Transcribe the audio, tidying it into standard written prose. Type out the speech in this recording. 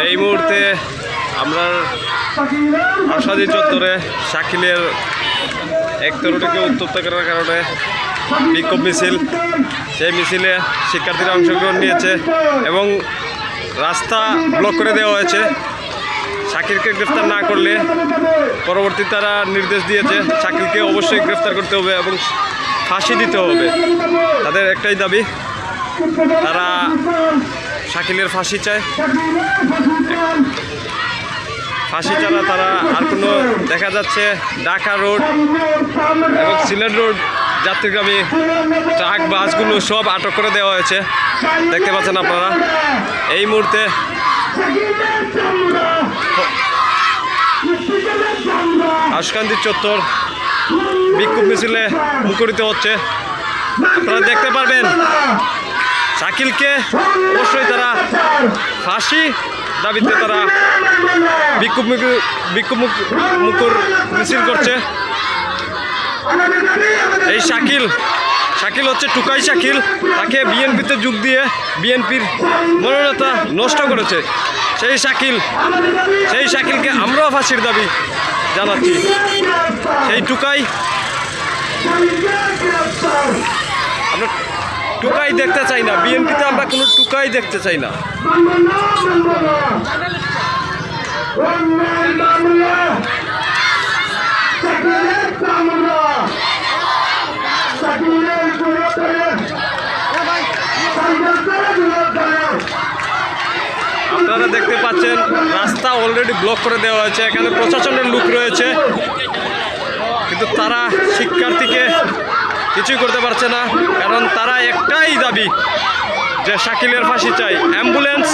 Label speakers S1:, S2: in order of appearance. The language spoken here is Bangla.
S1: এই মুহূর্তে আমরা আশাদি চত্বরে শাকিলের এক তরুণীকে উত্তপ্ত করার কারণে বিক্ষোভ মিছিল, সেই মিছিলে শিক্ষার্থীরা অংশগ্রহণ নিয়েছে এবং রাস্তা ব্লক করে দেওয়া হয়েছে। শাকিলকে গ্রেফতার না করলে পরবর্তী তারা নির্দেশ দিয়েছে শাকিলকে অবশ্যই গ্রেফতার করতে হবে এবং ফাঁসি দিতে হবে। তাদের একটাই দাবি, তারা শাকিলের ফাঁসি চায়। ফাঁসি ছাড়া তারা আর কোনো, দেখা যাচ্ছে ঢাকা রোড এবং সিলেট রোড যাত্রীগামী ট্রাক বাসগুলো সব আটক করে দেওয়া হয়েছে, দেখতে পাচ্ছেন আপনারা। এই মুহূর্তে আশকান্দি চত্বর বিক্ষোভ মিছিলে মুখরিত হচ্ছে। আপনারা দেখতে পারবেন শাকিলকে অবশ্যই তারা ফাঁসি দাবিতে তারা বিক্ষোভ মুখর মিছিল করছে। এই শাকিল হচ্ছে টুকাই শাকিল, তাকে বিএনপিতে যোগ দিয়ে বিএনপির মনোনয়নতা নষ্ট করেছে। সেই শাকিলকে আমরাও ফাঁসির দাবি জানাচ্ছি। সেই টুকাই, আমরা টুকাই দেখতে চাই না, বিএনপিতে আমরা কোনো টুকাই দেখতে চাই না। আপনারা দেখতে পাচ্ছেন রাস্তা অলরেডি ব্লক করে দেওয়া হয়েছে, এখানে প্রশাসনের লোক রয়েছে, কিন্তু তারা শিক্ষার্থীকে কিছুই করতে পারছে না, কারণ তারা একটাই দাবি যে শাকিলের ফাঁসি চাই। অ্যাম্বুলেন্স